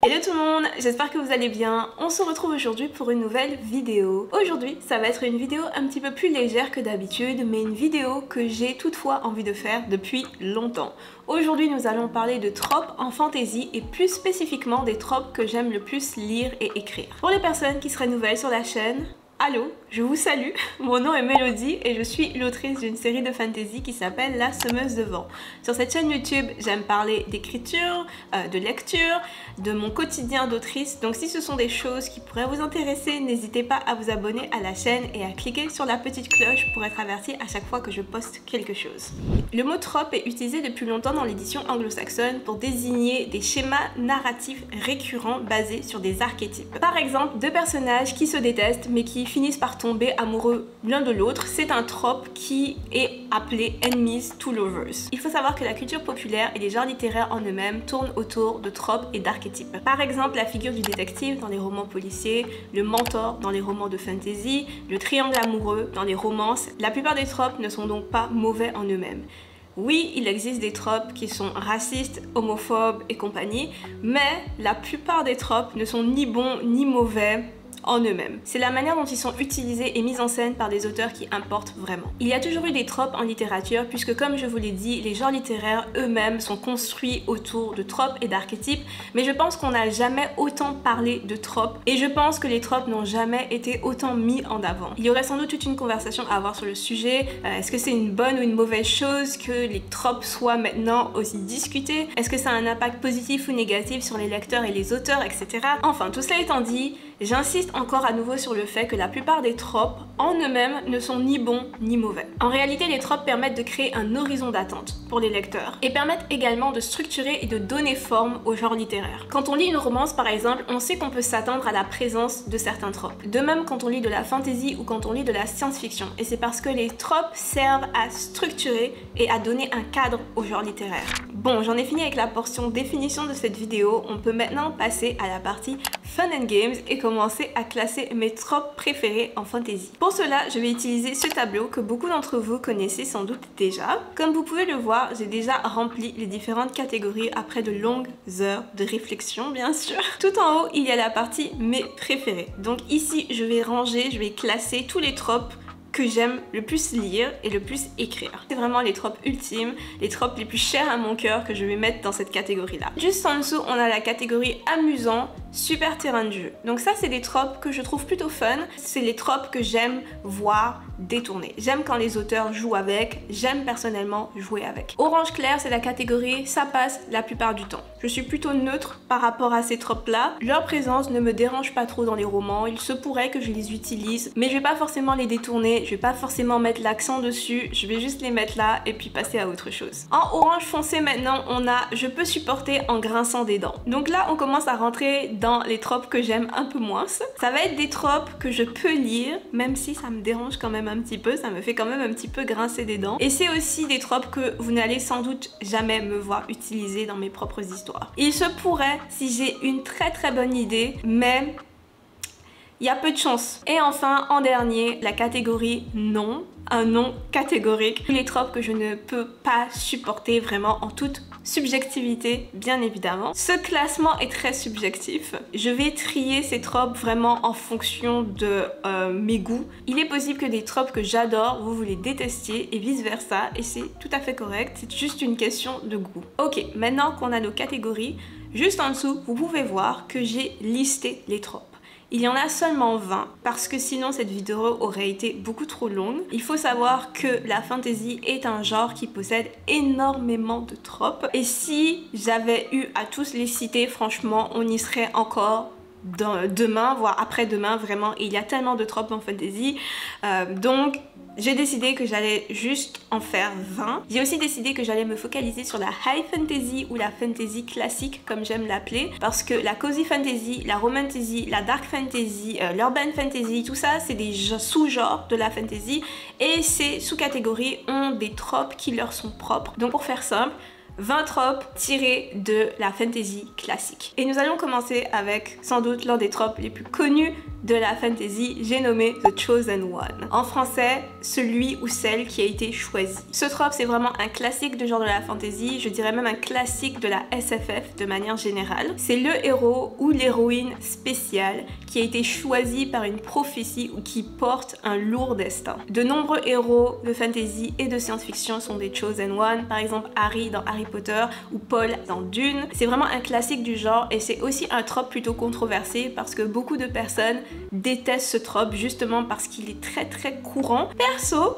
Hello tout le monde, j'espère que vous allez bien. On se retrouve aujourd'hui pour une nouvelle vidéo. Aujourd'hui, ça va être une vidéo un petit peu plus légère que d'habitude, mais une vidéo que j'ai toutefois envie de faire depuis longtemps. Aujourd'hui, nous allons parler de tropes en fantasy et plus spécifiquement des tropes que j'aime le plus lire et écrire. Pour les personnes qui seraient nouvelles sur la chaîne, allô, je vous salue, mon nom est Mélodie et je suis l'autrice d'une série de fantasy qui s'appelle La Semeuse de Vent. Sur cette chaîne YouTube, j'aime parler d'écriture, de lecture, de mon quotidien d'autrice. Donc si ce sont des choses qui pourraient vous intéresser, n'hésitez pas à vous abonner à la chaîne et à cliquer sur la petite cloche pour être averti à chaque fois que je poste quelque chose. Le mot trope est utilisé depuis longtemps dans l'édition anglo-saxonne pour désigner des schémas narratifs récurrents basés sur des archétypes. Par exemple, deux personnages qui se détestent mais qui finissent par tomber amoureux l'un de l'autre, c'est un trope qui est appelé enemies to lovers. Il faut savoir que la culture populaire et les genres littéraires en eux-mêmes tournent autour de tropes et d'archétypes. Par exemple, la figure du détective dans les romans policiers, le mentor dans les romans de fantasy, le triangle amoureux dans les romances. La plupart des tropes ne sont donc pas mauvais en eux-mêmes. Oui, il existe des tropes qui sont racistes, homophobes et compagnie, mais la plupart des tropes ne sont ni bons ni mauvais en eux-mêmes. C'est la manière dont ils sont utilisés et mis en scène par des auteurs qui importent vraiment. Il y a toujours eu des tropes en littérature puisque, comme je vous l'ai dit, les genres littéraires eux-mêmes sont construits autour de tropes et d'archétypes, mais je pense qu'on n'a jamais autant parlé de tropes et je pense que les tropes n'ont jamais été autant mis en avant. Il y aurait sans doute toute une conversation à avoir sur le sujet. Est-ce que c'est une bonne ou une mauvaise chose que les tropes soient maintenant aussi discutées? Est-ce que ça a un impact positif ou négatif sur les lecteurs et les auteurs, etc. Enfin, tout cela étant dit, j'insiste encore à nouveau sur le fait que la plupart des tropes en eux-mêmes ne sont ni bons ni mauvais. En réalité, les tropes permettent de créer un horizon d'attente pour les lecteurs et permettent également de structurer et de donner forme au genre littéraire. Quand on lit une romance par exemple, on sait qu'on peut s'attendre à la présence de certains tropes. De même quand on lit de la fantasy ou quand on lit de la science-fiction. Et c'est parce que les tropes servent à structurer et à donner un cadre au genre littéraire. Bon, j'en ai fini avec la portion définition de cette vidéo. On peut maintenant passer à la partie Fun and Games et commencer à classer mes tropes préférées en fantasy. Pour cela, je vais utiliser ce tableau que beaucoup d'entre vous connaissez sans doute déjà. Comme vous pouvez le voir, j'ai déjà rempli les différentes catégories après de longues heures de réflexion, bien sûr. Tout en haut, il y a la partie mes préférés. Donc ici, je vais ranger, je vais classer tous les tropes que j'aime le plus lire et le plus écrire. C'est vraiment les tropes ultimes, les tropes les plus chères à mon cœur que je vais mettre dans cette catégorie-là. Juste en dessous, on a la catégorie amusant, super terrain de jeu. Donc ça, c'est des tropes que je trouve plutôt fun. C'est les tropes que j'aime voir détourner. J'aime quand les auteurs jouent avec, j'aime personnellement jouer avec. Orange clair, c'est la catégorie ça passe la plupart du temps. Je suis plutôt neutre par rapport à ces tropes-là. Leur présence ne me dérange pas trop dans les romans. Il se pourrait que je les utilise, mais je vais pas forcément les détourner. Je vais pas forcément mettre l'accent dessus, je vais juste les mettre là et puis passer à autre chose. En orange foncé maintenant, on a je peux supporter en grinçant des dents. Donc là, on commence à rentrer dans les tropes que j'aime un peu moins. Ça va être des tropes que je peux lire, même si ça me dérange quand même un petit peu, ça me fait quand même un petit peu grincer des dents. Et c'est aussi des tropes que vous n'allez sans doute jamais me voir utiliser dans mes propres histoires. Il se pourrait si j'ai une très bonne idée, mais il y a peu de chance. Et enfin, en dernier, la catégorie non. Un non catégorique. Les tropes que je ne peux pas supporter vraiment en toute subjectivité, bien évidemment. Ce classement est très subjectif. Je vais trier ces tropes vraiment en fonction de mes goûts. Il est possible que des tropes que j'adore, vous les détestiez et vice versa. Et c'est tout à fait correct. C'est juste une question de goût. Ok, maintenant qu'on a nos catégories, juste en dessous, vous pouvez voir que j'ai listé les tropes. Il y en a seulement 20 parce que sinon cette vidéo aurait été beaucoup trop longue. Il faut savoir que la fantasy est un genre qui possède énormément de tropes et si j'avais eu à tous les citer, franchement, on y serait encore demain, voire après-demain, vraiment. Et il y a tellement de tropes en fantasy. Donc, j'ai décidé que j'allais juste en faire 20. J'ai aussi décidé que j'allais me focaliser sur la high fantasy ou la fantasy classique, comme j'aime l'appeler. Parce que la cozy fantasy, la romantasy, la dark fantasy, l'urban fantasy, tout ça, c'est des sous-genres de la fantasy. Et ces sous-catégories ont des tropes qui leur sont propres. Donc, pour faire simple, 20 tropes tirés de la fantasy classique. Et nous allons commencer avec sans doute l'un des tropes les plus connus de la fantasy, j'ai nommé The Chosen One. En français, celui ou celle qui a été choisi. Ce trope, c'est vraiment un classique du genre de la fantasy, je dirais même un classique de la SFF de manière générale. C'est le héros ou l'héroïne spéciale qui a été choisi par une prophétie ou qui porte un lourd destin. De nombreux héros de fantasy et de science-fiction sont des Chosen One, par exemple Harry dans Harry Potter ou Paul dans Dune. C'est vraiment un classique du genre et c'est aussi un trope plutôt controversé parce que beaucoup de personnes détestent ce trope justement parce qu'il est très courant. Perso,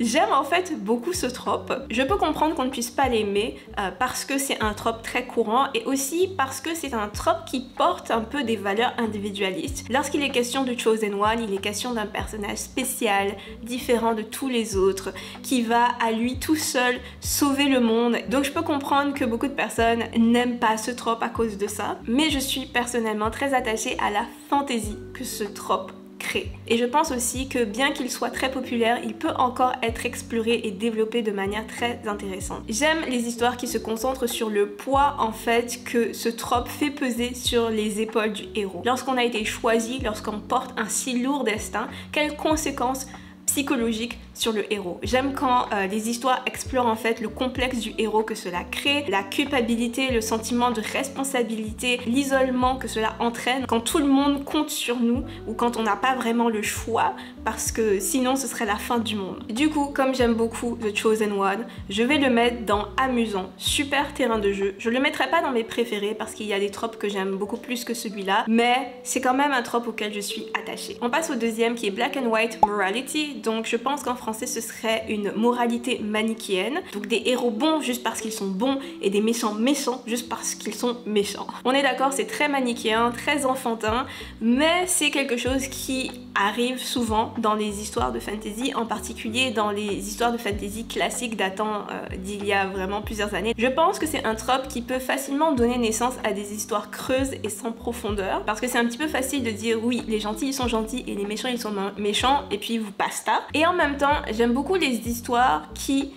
j'aime en fait beaucoup ce trope. Je peux comprendre qu'on ne puisse pas l'aimer parce que c'est un trope très courant et aussi parce que c'est un trope qui porte un peu des valeurs individualistes. Lorsqu'il est question du Chosen One, il est question d'un personnage spécial, différent de tous les autres, qui va à lui tout seul sauver le monde. Donc je peux comprendre que beaucoup de personnes n'aiment pas ce trope à cause de ça, mais je suis personnellement très attachée à la fantaisie que ce trope crée. Et je pense aussi que bien qu'il soit très populaire, il peut encore être exploré et développé de manière très intéressante. J'aime les histoires qui se concentrent sur le poids en fait que ce trope fait peser sur les épaules du héros. Lorsqu'on a été choisi, lorsqu'on porte un si lourd destin, quelles conséquences psychologique sur le héros. J'aime quand les histoires explorent en fait le complexe du héros que cela crée, la culpabilité, le sentiment de responsabilité, l'isolement que cela entraîne, quand tout le monde compte sur nous ou quand on n'a pas vraiment le choix parce que sinon ce serait la fin du monde. Du coup, comme j'aime beaucoup The Chosen One, je vais le mettre dans amusant, super terrain de jeu. Je le mettrai pas dans mes préférés parce qu'il y a des tropes que j'aime beaucoup plus que celui-là, mais c'est quand même un trope auquel je suis attachée. On passe au deuxième qui est Black and White Morality. Donc je pense qu'en français ce serait une moralité manichéenne, donc des héros bons juste parce qu'ils sont bons et des méchants méchants juste parce qu'ils sont méchants. On est d'accord, c'est très manichéen, très enfantin, mais c'est quelque chose qui arrive souvent dans les histoires de fantasy, en particulier dans les histoires de fantasy classiques datant d'il y a vraiment plusieurs années. Je pense que c'est un trope qui peut facilement donner naissance à des histoires creuses et sans profondeur, parce que c'est un petit peu facile de dire oui, les gentils ils sont gentils et les méchants ils sont méchants et puis vous basta. Et en même temps, j'aime beaucoup les histoires qui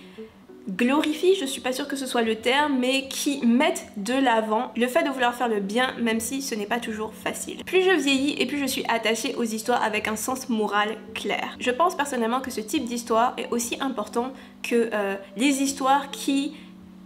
glorifient, je suis pas sûre que ce soit le terme, mais qui mettent de l'avant le fait de vouloir faire le bien, même si ce n'est pas toujours facile. Plus je vieillis et plus je suis attachée aux histoires avec un sens moral clair. Je pense personnellement que ce type d'histoire est aussi important que les histoires qui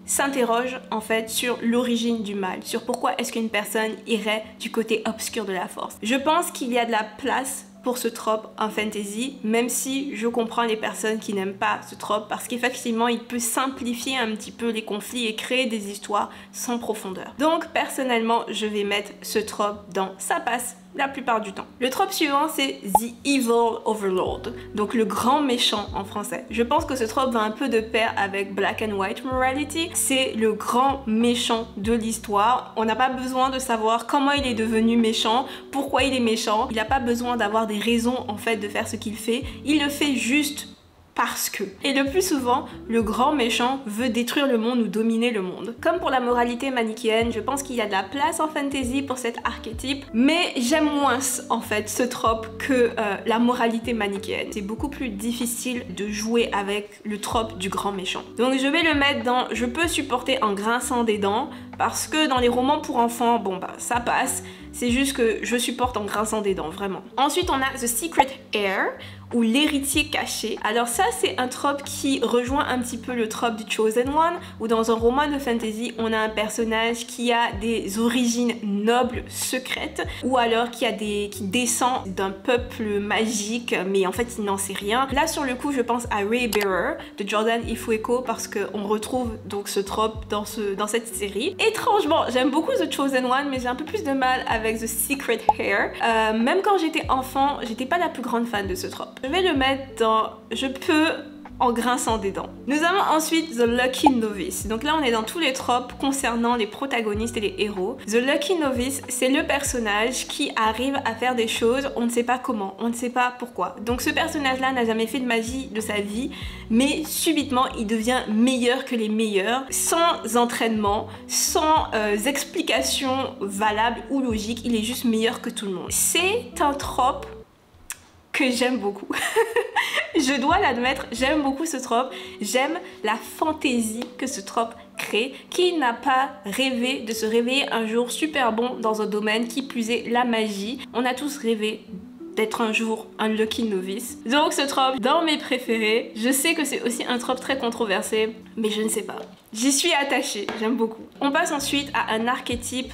s'interroge en fait sur l'origine du mal, sur pourquoi est-ce qu'une personne irait du côté obscur de la force. Je pense qu'il y a de la place pour ce trope en fantasy, même si je comprends les personnes qui n'aiment pas ce trope parce qu'effectivement il peut simplifier un petit peu les conflits et créer des histoires sans profondeur. Donc personnellement je vais mettre ce trope dans ça passe la plupart du temps. Le trope suivant c'est The Evil Overlord, donc le grand méchant en français. Je pense que ce trope va un peu de pair avec Black and White Morality. C'est le grand méchant de l'histoire. On n'a pas besoin de savoir comment il est devenu méchant, pourquoi il est méchant. Il n'a pas besoin d'avoir des raisons en fait de faire ce qu'il fait. Il le fait juste parce que. Et le plus souvent, le grand méchant veut détruire le monde ou dominer le monde. Comme pour la moralité manichéenne, je pense qu'il y a de la place en fantasy pour cet archétype, mais j'aime moins en fait ce trope que la moralité manichéenne. C'est beaucoup plus difficile de jouer avec le trope du grand méchant. Donc je vais le mettre dans je peux supporter en grinçant des dents, parce que dans les romans pour enfants, bon bah ça passe, c'est juste que je supporte en grinçant des dents, vraiment. Ensuite on a The Secret Heir, ou l'héritier caché. Alors ça c'est un trope qui rejoint un petit peu le trope du Chosen One, où dans un roman de fantasy on a un personnage qui a des origines nobles secrètes, ou alors qui descend d'un peuple magique mais en fait il n'en sait rien. Là sur le coup je pense à Raybearer de Jordan Ifueko parce qu'on retrouve donc ce trope dans cette série. Étrangement j'aime beaucoup The Chosen One mais j'ai un peu plus de mal avec The Secret Heir. Même quand j'étais enfant j'étais pas la plus grande fan de ce trope. Je vais le mettre dans je peux en grinçant des dents. Nous avons ensuite The Lucky Novice. Donc là on est dans tous les tropes concernant les protagonistes et les héros. The Lucky Novice, c'est le personnage qui arrive à faire des choses, on ne sait pas comment, on ne sait pas pourquoi. Donc ce personnage là n'a jamais fait de magie de sa vie, mais subitement il devient meilleur que les meilleurs, sans entraînement, sans explication valable ou logique, il est juste meilleur que tout le monde. C'est un trope que j'aime beaucoup. Je dois l'admettre, j'aime beaucoup ce trope. J'aime la fantaisie que ce trope illustré. Qui n'a pas rêvé de se réveiller un jour super bon dans un domaine, qui plus est la magie? On a tous rêvé d'être un jour un lucky novice. Donc ce trope dans mes préférés. Je sais que c'est aussi un trope très controversé, mais je ne sais pas. J'y suis attachée, j'aime beaucoup. On passe ensuite à un archétype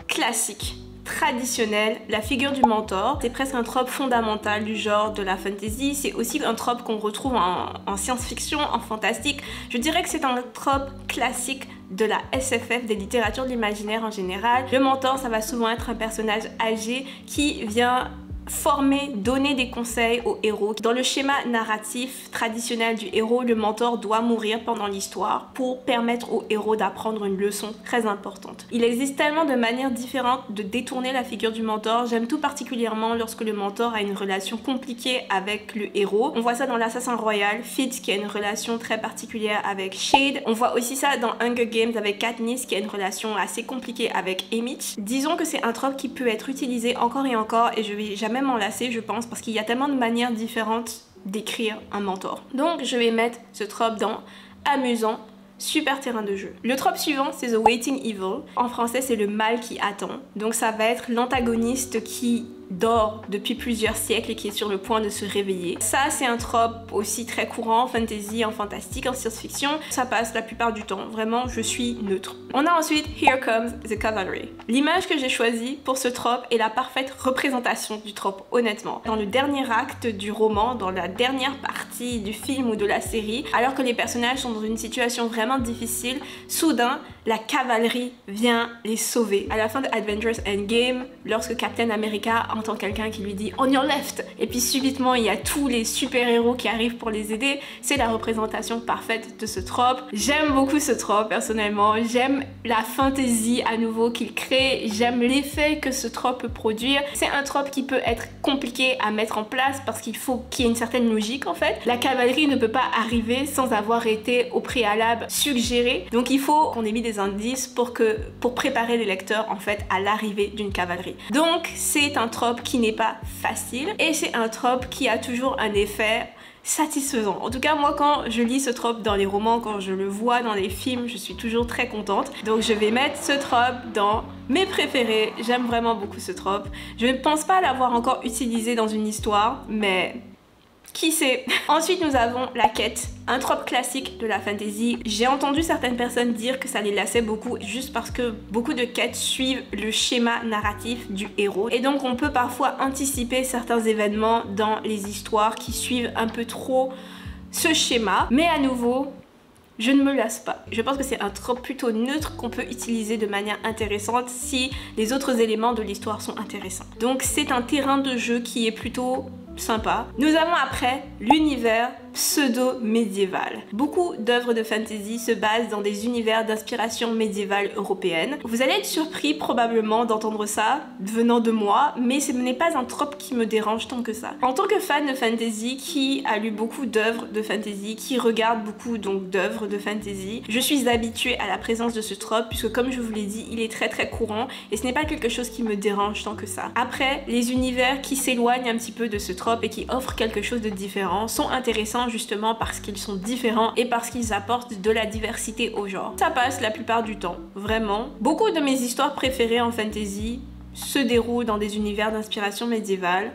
classique, traditionnel, la figure du mentor. C'est presque un trope fondamental du genre de la fantasy. C'est aussi un trope qu'on retrouve en science-fiction, en fantastique. Je dirais que c'est un trope classique de la SFF, des littératures de l'imaginaire en général. Le mentor, ça va souvent être un personnage âgé qui vient former, donner des conseils aux héros. Dans le schéma narratif traditionnel du héros, le mentor doit mourir pendant l'histoire pour permettre au héros d'apprendre une leçon très importante. Il existe tellement de manières différentes de détourner la figure du mentor. J'aime tout particulièrement lorsque le mentor a une relation compliquée avec le héros. On voit ça dans l'Assassin Royal, Fitz qui a une relation très particulière avec Shade. On voit aussi ça dans Hunger Games avec Katniss qui a une relation assez compliquée avec Haymitch. Disons que c'est un trope qui peut être utilisé encore et encore et je vais jamais m'en lasser, je pense, parce qu'il y a tellement de manières différentes d'écrire un mentor. Donc je vais mettre ce trope dans amusant, super terrain de jeu. Le trope suivant, c'est The Waiting Evil. En français, c'est le mal qui attend. Donc ça va être l'antagoniste qui dort depuis plusieurs siècles et qui est sur le point de se réveiller. Ça, c'est un trope aussi très courant en fantasy, en fantastique, en science-fiction. Ça passe la plupart du temps. Vraiment, je suis neutre. On a ensuite Here Comes the Cavalry. L'image que j'ai choisie pour ce trope est la parfaite représentation du trope, honnêtement. Dans le dernier acte du roman, dans la dernière partie du film ou de la série, alors que les personnages sont dans une situation vraiment difficile, soudain, la cavalerie vient les sauver. À la fin de Avengers Endgame, lorsque Captain America entend quelqu'un qui lui dit "On your left", et puis subitement il y a tous les super-héros qui arrivent pour les aider, c'est la représentation parfaite de ce trope. J'aime beaucoup ce trope personnellement, j'aime la fantasy à nouveau qu'il crée, j'aime l'effet que ce trope peut produire. C'est un trope qui peut être compliqué à mettre en place parce qu'il faut qu'il y ait une certaine logique en fait. La cavalerie ne peut pas arriver sans avoir été au préalable suggérée, donc il faut qu'on ait mis des indices pour préparer les lecteurs en fait à l'arrivée d'une cavalerie. Donc c'est un trope qui n'est pas facile et c'est un trope qui a toujours un effet satisfaisant. En tout cas, moi, quand je lis ce trope dans les romans, quand je le vois dans les films, je suis toujours très contente. Donc, je vais mettre ce trope dans mes préférés. J'aime vraiment beaucoup ce trope. Je ne pense pas l'avoir encore utilisé dans une histoire, mais qui sait? Ensuite, nous avons la quête, un trope classique de la fantasy. J'ai entendu certaines personnes dire que ça les lassait beaucoup juste parce que beaucoup de quêtes suivent le schéma narratif du héros. Et donc, on peut parfois anticiper certains événements dans les histoires qui suivent un peu trop ce schéma. Mais à nouveau, je ne me lasse pas. Je pense que c'est un trope plutôt neutre qu'on peut utiliser de manière intéressante si les autres éléments de l'histoire sont intéressants. Donc, c'est un terrain de jeu qui est plutôt sympa. Nous avons après l'univers pseudo-médiéval. Beaucoup d'œuvres de fantasy se basent dans des univers d'inspiration médiévale européenne. Vous allez être surpris probablement d'entendre ça venant de moi, mais ce n'est pas un trope qui me dérange tant que ça. En tant que fan de fantasy qui a lu beaucoup d'œuvres de fantasy, qui regarde beaucoup donc d'œuvres de fantasy, je suis habituée à la présence de ce trope puisque comme je vous l'ai dit, il est très courant et ce n'est pas quelque chose qui me dérange tant que ça. Après, les univers qui s'éloignent un petit peu de ce trope et qui offrent quelque chose de différent sont intéressants justement parce qu'ils sont différents et parce qu'ils apportent de la diversité au genre. Ça passe la plupart du temps, vraiment. Beaucoup de mes histoires préférées en fantasy se déroulent dans des univers d'inspiration médiévale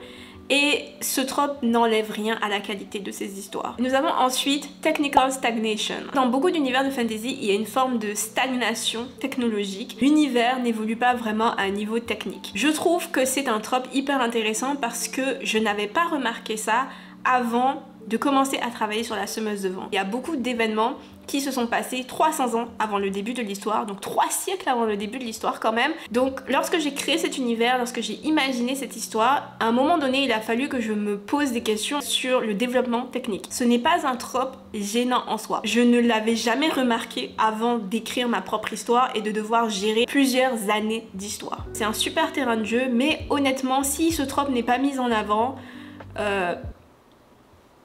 et ce trope n'enlève rien à la qualité de ces histoires. Nous avons ensuite Technical Stagnation. Dans beaucoup d'univers de fantasy, il y a une forme de stagnation technologique. L'univers n'évolue pas vraiment à un niveau technique. Je trouve que c'est un trope hyper intéressant parce que je n'avais pas remarqué ça avant de commencer à travailler sur la semeuse de vent. Il y a beaucoup d'événements qui se sont passés 300 ans avant le début de l'histoire, donc 3 siècles avant le début de l'histoire quand même. Donc lorsque j'ai créé cet univers, lorsque j'ai imaginé cette histoire, à un moment donné, il a fallu que je me pose des questions sur le développement technique. Ce n'est pas un trope gênant en soi. Je ne l'avais jamais remarqué avant d'écrire ma propre histoire et de devoir gérer plusieurs années d'histoire. C'est un super terrain de jeu, mais honnêtement, si ce trope n'est pas mis en avant,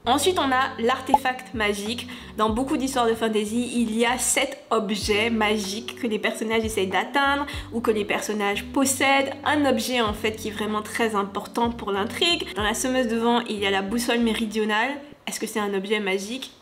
ensuite, on a l'artefact magique. Dans beaucoup d'histoires de fantasy, il y a 7 objets magiques que les personnages essayent d'atteindre ou que les personnages possèdent. Un objet en fait qui est vraiment très important pour l'intrigue. Dans la semeuse de vent, il y a la boussole méridionale. Est-ce que c'est un objet magique?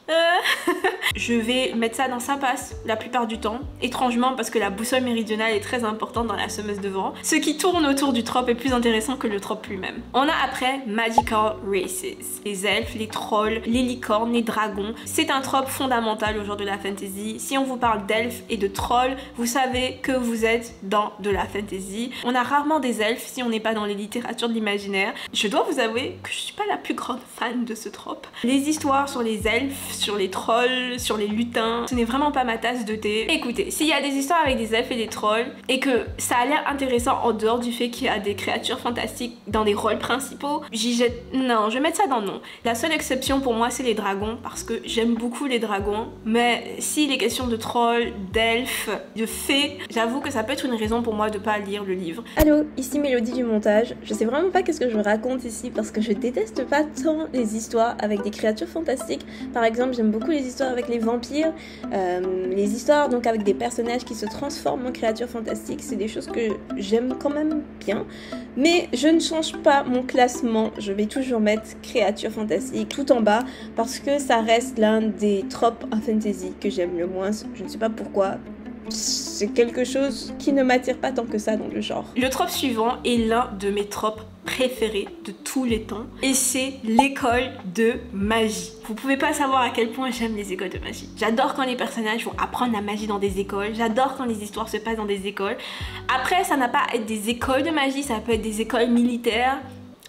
Je vais mettre ça dans sa passe la plupart du temps, étrangement parce que la boussole méridionale est très importante dans la semeuse de vent. Ce qui tourne autour du trope est plus intéressant que le trope lui-même. On a après Magical Races. Les elfes, les trolls, les licornes, les dragons. C'est un trope fondamental au genre de la fantasy. Si on vous parle d'elfes et de trolls, vous savez que vous êtes dans de la fantasy. On a rarement des elfes si on n'est pas dans les littératures de l'imaginaire. Je dois vous avouer que je suis pas la plus grande fan de ce trope. Les histoires sur les elfes, sur les trolls, sur les lutins, ce n'est vraiment pas ma tasse de thé. Écoutez, s'il y a des histoires avec des elfes et des trolls et que ça a l'air intéressant en dehors du fait qu'il y a des créatures fantastiques dans des rôles principaux, j'y jette... Non, je vais mettre ça dans non. La seule exception pour moi, c'est les dragons parce que j'aime beaucoup les dragons, mais s'il est question de trolls, d'elfes, de fées, j'avoue que ça peut être une raison pour moi de pas lire le livre. Allô, ici Mélodie du montage. Je sais vraiment pas qu'est-ce que je raconte ici parce que je déteste pas tant les histoires avec des créatures fantastiques. Par exemple, j'aime beaucoup les histoires avec les vampires, les histoires donc avec des personnages qui se transforment en créatures fantastiques, c'est des choses que j'aime quand même bien. Mais je ne change pas mon classement, je vais toujours mettre créatures fantastiques tout en bas parce que ça reste l'un des tropes en fantasy que j'aime le moins. Je ne sais pas pourquoi. C'est quelque chose qui ne m'attire pas tant que ça dans le genre. Le trope suivant est l'un de mes tropes préférés de tous les temps et c'est l'école de magie. Vous pouvez pas savoir à quel point j'aime les écoles de magie. J'adore quand les personnages vont apprendre la magie dans des écoles, j'adore quand les histoires se passent dans des écoles. Après, ça n'a pas à être des écoles de magie, ça peut être des écoles militaires.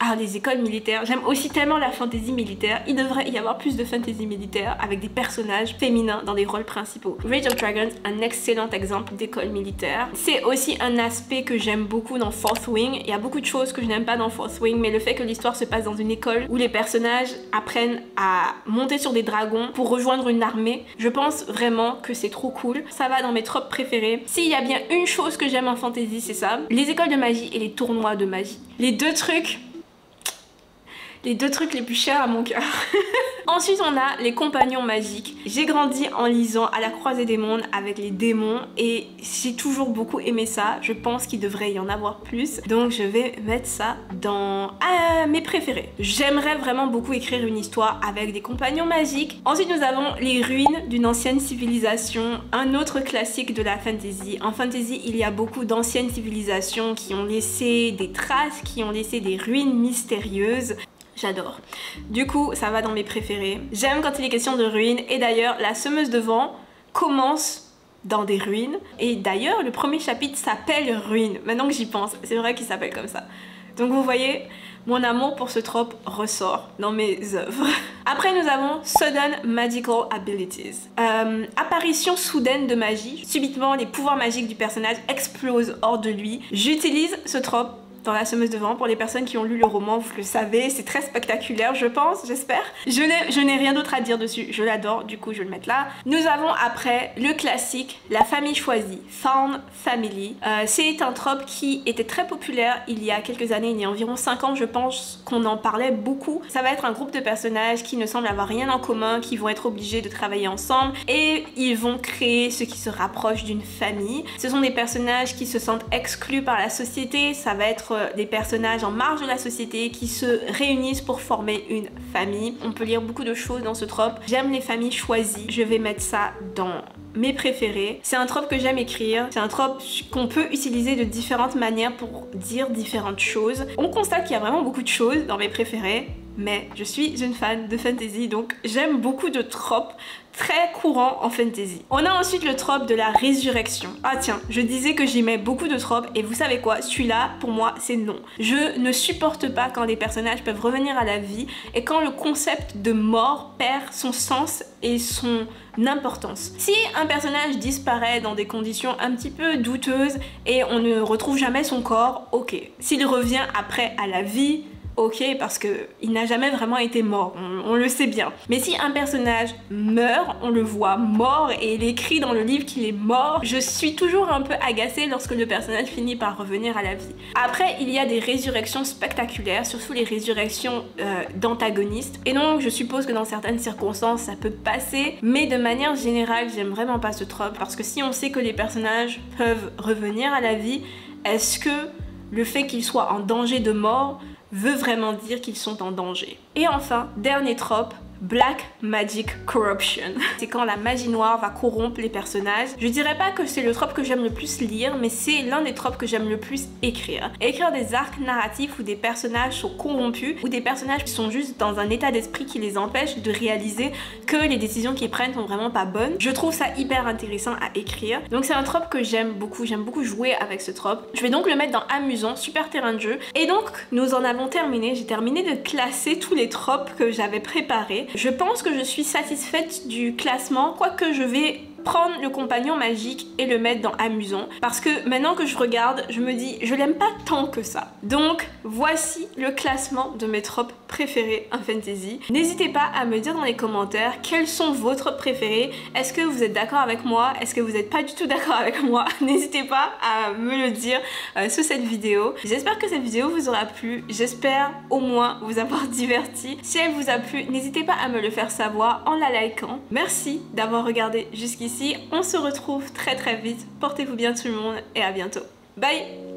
Ah, les écoles militaires, j'aime aussi tellement la fantasy militaire. Il devrait y avoir plus de fantasy militaire avec des personnages féminins dans des rôles principaux. Rage of Dragons, un excellent exemple d'école militaire. C'est aussi un aspect que j'aime beaucoup dans Fourth Wing. Il y a beaucoup de choses que je n'aime pas dans Fourth Wing, mais le fait que l'histoire se passe dans une école où les personnages apprennent à monter sur des dragons pour rejoindre une armée, je pense vraiment que c'est trop cool. Ça va dans mes tropes préférés. S'il y a bien une chose que j'aime en fantasy, c'est ça. Les écoles de magie et les tournois de magie. Les deux trucs les plus chers à mon cœur. Ensuite, on a les compagnons magiques. J'ai grandi en lisant À la croisée des mondes avec les démons et j'ai toujours beaucoup aimé ça. Je pense qu'il devrait y en avoir plus. Donc je vais mettre ça dans mes préférés. J'aimerais vraiment beaucoup écrire une histoire avec des compagnons magiques. Ensuite, nous avons les ruines d'une ancienne civilisation, un autre classique de la fantasy. En fantasy, il y a beaucoup d'anciennes civilisations qui ont laissé des traces, qui ont laissé des ruines mystérieuses. J'adore. Du coup, ça va dans mes préférés. J'aime quand il est question de ruines. Et d'ailleurs, la semeuse de vent commence dans des ruines. Et d'ailleurs, le premier chapitre s'appelle Ruines. Maintenant que j'y pense, c'est vrai qu'il s'appelle comme ça. Donc vous voyez, mon amour pour ce trope ressort dans mes œuvres. Après, nous avons Sudden Magical Abilities. Apparition soudaine de magie. Subitement, les pouvoirs magiques du personnage explosent hors de lui. J'utilise ce trope dans La semeuse de vent. Pour les personnes qui ont lu le roman, vous le savez, c'est très spectaculaire, je pense, j'espère. Je n'ai rien d'autre à dire dessus, je l'adore, du coup je vais le mettre là. Nous avons après le classique, la famille choisie, Found Family. C'est un trope qui était très populaire il y a quelques années, il y a environ 5 ans, je pense qu'on en parlait beaucoup. Ça va être un groupe de personnages qui ne semblent avoir rien en commun, qui vont être obligés de travailler ensemble et ils vont créer ce qui se rapproche d'une famille. Ce sont des personnages qui se sentent exclus par la société, ça va être des personnages en marge de la société qui se réunissent pour former une famille. On peut lire beaucoup de choses dans ce trope. J'aime les familles choisies. Je vais mettre ça dans mes préférés. C'est un trope que j'aime écrire. C'est un trope qu'on peut utiliser de différentes manières pour dire différentes choses. On constate qu'il y a vraiment beaucoup de choses dans mes préférés, mais je suis une fan de fantasy, donc j'aime beaucoup de tropes très courants en fantasy. On a ensuite le trope de la résurrection. Ah tiens, je disais que j'aimais beaucoup de tropes et vous savez quoi, celui-là pour moi c'est non. Je ne supporte pas quand des personnages peuvent revenir à la vie et quand le concept de mort perd son sens et son importance. Si un personnage disparaît dans des conditions un petit peu douteuses et on ne retrouve jamais son corps, ok. S'il revient après à la vie, ok, parce qu'il n'a jamais vraiment été mort, on le sait bien. Mais si un personnage meurt, on le voit mort et il écrit dans le livre qu'il est mort, je suis toujours un peu agacée lorsque le personnage finit par revenir à la vie. Après, il y a des résurrections spectaculaires, surtout les résurrections d'antagonistes. Et donc, je suppose que dans certaines circonstances, ça peut passer, mais de manière générale, j'aime vraiment pas ce trope, parce que si on sait que les personnages peuvent revenir à la vie, est-ce que le fait qu'ils soient en danger de mort veut vraiment dire qu'ils sont en danger? Et enfin, dernier trope, Black Magic Corruption. C'est quand la magie noire va corrompre les personnages. Je dirais pas que c'est le trope que j'aime le plus lire, mais c'est l'un des tropes que j'aime le plus écrire. Écrire des arcs narratifs où des personnages sont corrompus, ou des personnages qui sont juste dans un état d'esprit qui les empêche de réaliser que les décisions qu'ils prennent sont vraiment pas bonnes. Je trouve ça hyper intéressant à écrire. Donc c'est un trope que j'aime beaucoup jouer avec ce trope. Je vais donc le mettre dans amusant, super terrain de jeu. Et donc nous en avons terminé. J'ai terminé de classer tous les tropes que j'avais préparés. Je pense que je suis satisfaite du classement, quoique je vais prendre le compagnon magique et le mettre dans amusant, parce que maintenant que je regarde, je me dis je l'aime pas tant que ça. Donc voici le classement de mes tropes préférés en fantasy. N'hésitez pas à me dire dans les commentaires quels sont vos tropes préférés. Est-ce que vous êtes d'accord avec moi? Est-ce que vous n'êtes pas du tout d'accord avec moi? N'hésitez pas à me le dire sous cette vidéo. J'espère que cette vidéo vous aura plu. J'espère au moins vous avoir diverti. Si elle vous a plu, n'hésitez pas à me le faire savoir en la likant. Merci d'avoir regardé jusqu'ici. On se retrouve très vite. Portez-vous bien tout le monde et à bientôt. Bye!